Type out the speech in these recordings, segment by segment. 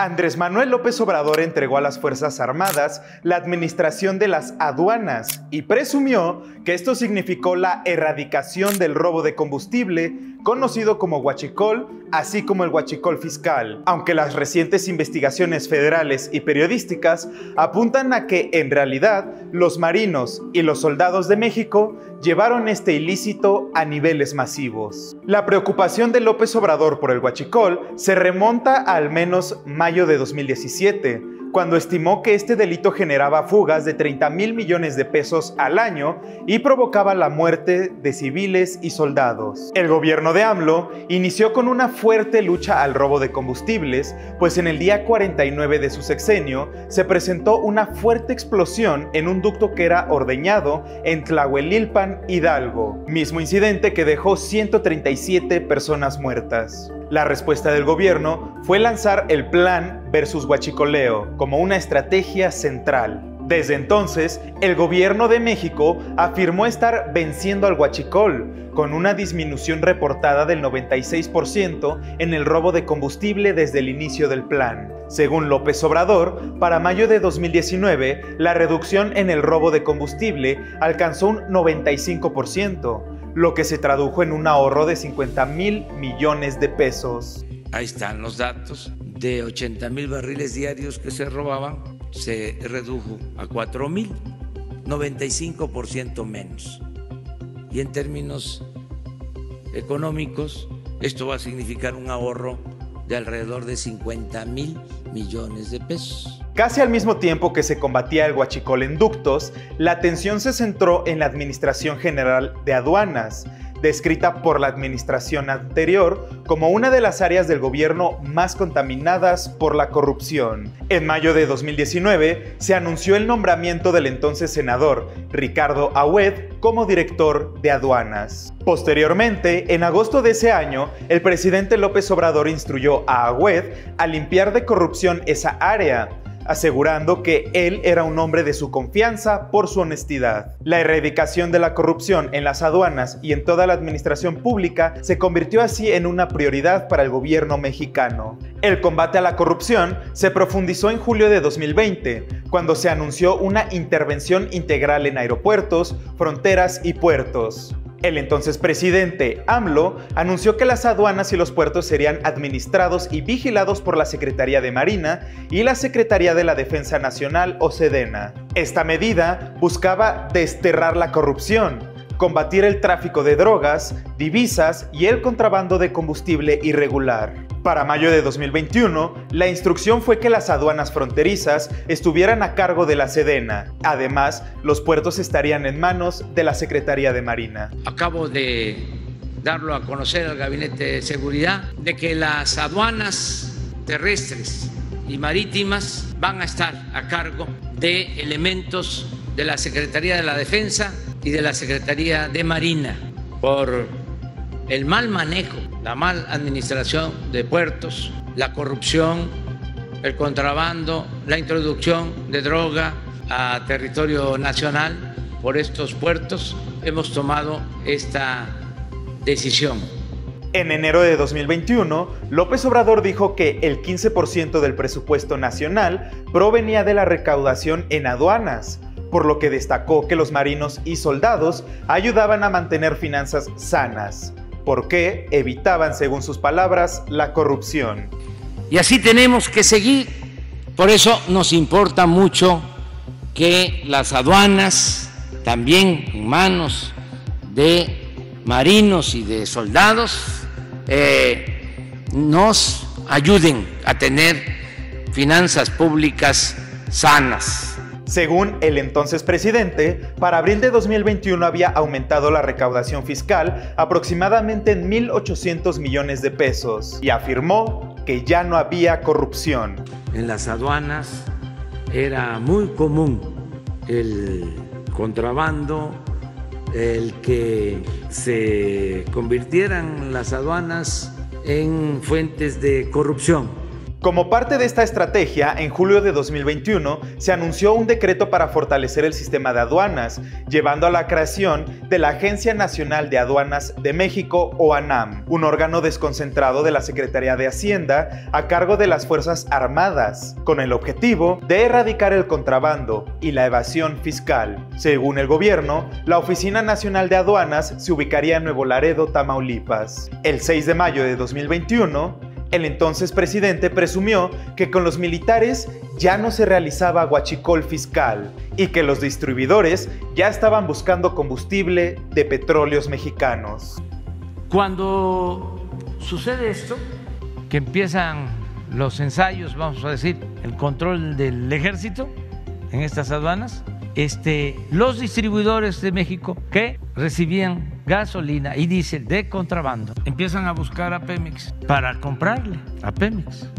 Andrés Manuel López Obrador entregó a las Fuerzas Armadas la administración de las aduanas y presumió que esto significó la erradicación del robo de combustible, conocido como huachicol, así como el huachicol fiscal, aunque las recientes investigaciones federales y periodísticas apuntan a que, en realidad, los marinos y los soldados de México llevaron este ilícito a niveles masivos. La preocupación de López Obrador por el huachicol se remonta a al menos mayo de 2017, cuando estimó que este delito generaba fugas de 30,000 millones de pesos al año y provocaba la muerte de civiles y soldados. El gobierno de AMLO inició con una fuerte lucha al robo de combustibles, pues en el día 49 de su sexenio se presentó una fuerte explosión en un ducto que era ordeñado en Tlahuelilpan, Hidalgo, mismo incidente que dejó 137 personas muertas. La respuesta del gobierno fue lanzar el Plan versus Huachicoleo como una estrategia central. Desde entonces, el gobierno de México afirmó estar venciendo al huachicol, con una disminución reportada del 96% en el robo de combustible desde el inicio del plan. Según López Obrador, para mayo de 2019, la reducción en el robo de combustible alcanzó un 95%, lo que se tradujo en un ahorro de 50,000 millones de pesos. Ahí están los datos. De 80,000 barriles diarios que se robaban, se redujo a 4,000, 95% menos. Y en términos económicos, esto va a significar un ahorro de alrededor de 50,000 millones de pesos. Casi al mismo tiempo que se combatía el huachicol en ductos, la atención se centró en la Administración General de Aduanas, descrita por la administración anterior como una de las áreas del gobierno más contaminadas por la corrupción. En mayo de 2019 se anunció el nombramiento del entonces senador Ricardo Agüed como director de aduanas. Posteriormente, en agosto de ese año, el presidente López Obrador instruyó a Agüed a limpiar de corrupción esa área, asegurando que él era un hombre de su confianza por su honestidad. La erradicación de la corrupción en las aduanas y en toda la administración pública se convirtió así en una prioridad para el gobierno mexicano. El combate a la corrupción se profundizó en julio de 2020, cuando se anunció una intervención integral en aeropuertos, fronteras y puertos. El entonces presidente AMLO anunció que las aduanas y los puertos serían administrados y vigilados por la Secretaría de Marina y la Secretaría de la Defensa Nacional o Sedena. Esta medida buscaba desterrar la corrupción, combatir el tráfico de drogas, divisas y el contrabando de combustible irregular. Para mayo de 2021, la instrucción fue que las aduanas fronterizas estuvieran a cargo de la Sedena. Además, los puertos estarían en manos de la Secretaría de Marina. Acabo de darlo a conocer al Gabinete de Seguridad de que las aduanas terrestres y marítimas van a estar a cargo de elementos de la Secretaría de la Defensa y de la Secretaría de Marina por el mal manejo, la mal administración de puertos, la corrupción, el contrabando, la introducción de droga a territorio nacional por estos puertos. Hemos tomado esta decisión. En enero de 2021, López Obrador dijo que el 15% del presupuesto nacional provenía de la recaudación en aduanas, por lo que destacó que los marinos y soldados ayudaban a mantener finanzas sanas, porque evitaban, según sus palabras, la corrupción. Y así tenemos que seguir. Por eso nos importa mucho que las aduanas, también en manos de marinos y de soldados, nos ayuden a tener finanzas públicas sanas. Según el entonces presidente, para abril de 2021 había aumentado la recaudación fiscal aproximadamente en 1,800 millones de pesos y afirmó que ya no había corrupción. En las aduanas era muy común el contrabando, el que se convirtieran las aduanas en fuentes de corrupción. Como parte de esta estrategia, en julio de 2021 se anunció un decreto para fortalecer el sistema de aduanas, llevando a la creación de la Agencia Nacional de Aduanas de México, o ANAM, un órgano desconcentrado de la Secretaría de Hacienda a cargo de las Fuerzas Armadas, con el objetivo de erradicar el contrabando y la evasión fiscal. Según el gobierno, la Oficina Nacional de Aduanas se ubicaría en Nuevo Laredo, Tamaulipas. El 6 de mayo de 2021, el entonces presidente presumió que con los militares ya no se realizaba huachicol fiscal y que los distribuidores ya estaban buscando combustible de petróleos mexicanos. Cuando sucede esto, que empiezan los ensayos, vamos a decir, el control del ejército en estas aduanas, los distribuidores de México que recibían gasolina y diésel de contrabando empiezan a buscar a Pemex para comprarle a Pemex.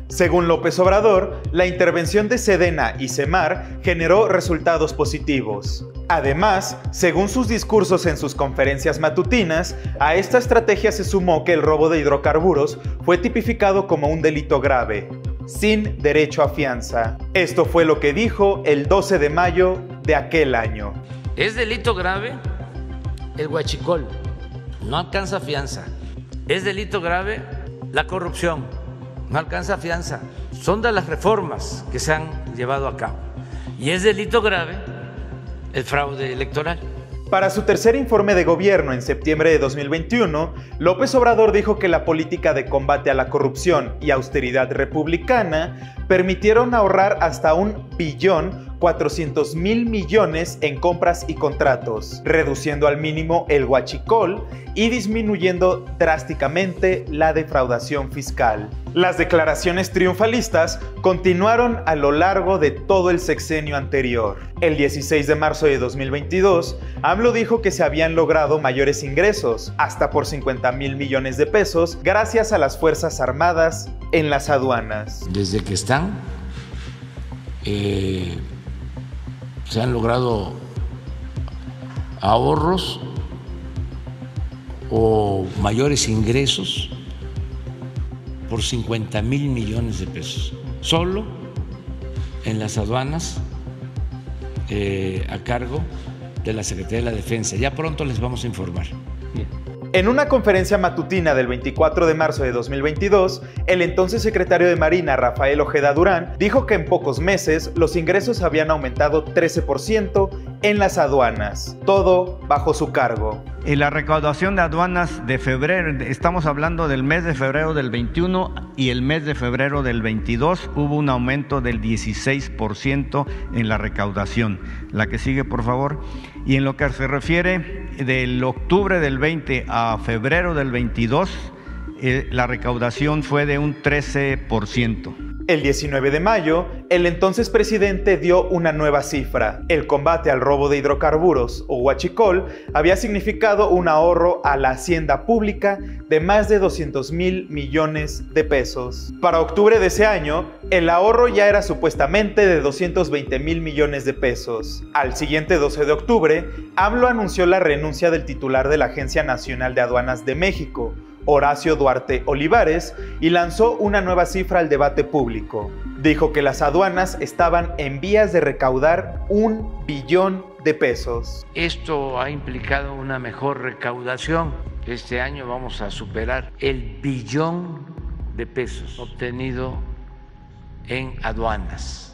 Según López Obrador, la intervención de Sedena y Semar generó resultados positivos. Además, según sus discursos en sus conferencias matutinas, a esta estrategia se sumó que el robo de hidrocarburos fue tipificado como un delito grave, sin derecho a fianza. Esto fue lo que dijo el 12 de mayo de aquel año. Es delito grave el huachicol, no alcanza fianza. Es delito grave la corrupción, no alcanza fianza. Son de las reformas que se han llevado a cabo. Y es delito grave el fraude electoral. Para su tercer informe de gobierno en septiembre de 2021, López Obrador dijo que la política de combate a la corrupción y austeridad republicana permitieron ahorrar hasta 1.400.000 millones en compras y contratos, reduciendo al mínimo el huachicol y disminuyendo drásticamente la defraudación fiscal. Las declaraciones triunfalistas continuaron a lo largo de todo el sexenio anterior. El 16 de marzo de 2022, AMLO dijo que se habían logrado mayores ingresos, hasta por 50.000 millones de pesos, gracias a las Fuerzas Armadas en las aduanas. Desde que están, se han logrado ahorros o mayores ingresos por 50.000 millones de pesos, solo en las aduanas a cargo de la Secretaría de la Defensa. Ya pronto les vamos a informar. Bien. En una conferencia matutina del 24 de marzo de 2022, el entonces secretario de Marina, Rafael Ojeda Durán, dijo que en pocos meses los ingresos habían aumentado 13% en las aduanas, todo bajo su cargo. Y la recaudación de aduanas de febrero, estamos hablando del mes de febrero del 21 y el mes de febrero del 22, hubo un aumento del 16% en la recaudación. La que sigue, por favor. Y en lo que se refiere del octubre del 20 a febrero del 22, la recaudación fue de un 13%. El 19 de mayo, el entonces presidente dio una nueva cifra. El combate al robo de hidrocarburos, o huachicol, había significado un ahorro a la hacienda pública de más de 200.000 millones de pesos. Para octubre de ese año, el ahorro ya era supuestamente de 220.000 millones de pesos. Al siguiente 12 de octubre, AMLO anunció la renuncia del titular de la Agencia Nacional de Aduanas de México, Horacio Duarte Olivares, y lanzó una nueva cifra al debate público. Dijo que las aduanas estaban en vías de recaudar 1 billón de pesos. Esto ha implicado una mejor recaudación. Este año vamos a superar el billón de pesos obtenido en aduanas.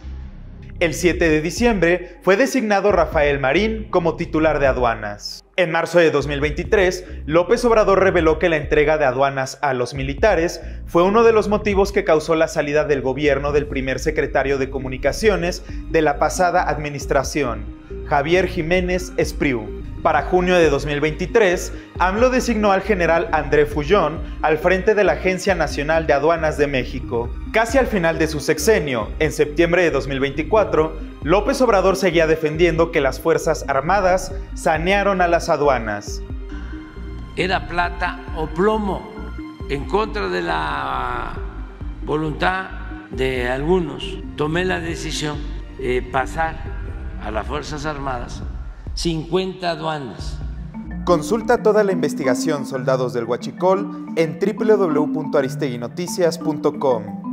El 7 de diciembre fue designado Rafael Marín como titular de aduanas. En marzo de 2023, López Obrador reveló que la entrega de aduanas a los militares fue uno de los motivos que causó la salida del gobierno del primer secretario de Comunicaciones de la pasada administración, Javier Jiménez Espriu. Para junio de 2023, AMLO designó al general André Fullón al frente de la Agencia Nacional de Aduanas de México. Casi al final de su sexenio, en septiembre de 2024, López Obrador seguía defendiendo que las Fuerzas Armadas sanearon a las aduanas. Era plata o plomo, en contra de la voluntad de algunos. Tomé la decisión de pasar a las Fuerzas Armadas 50 aduanas. Consulta toda la investigación Soldados del Huachicol en www.aristeguinoticias.com.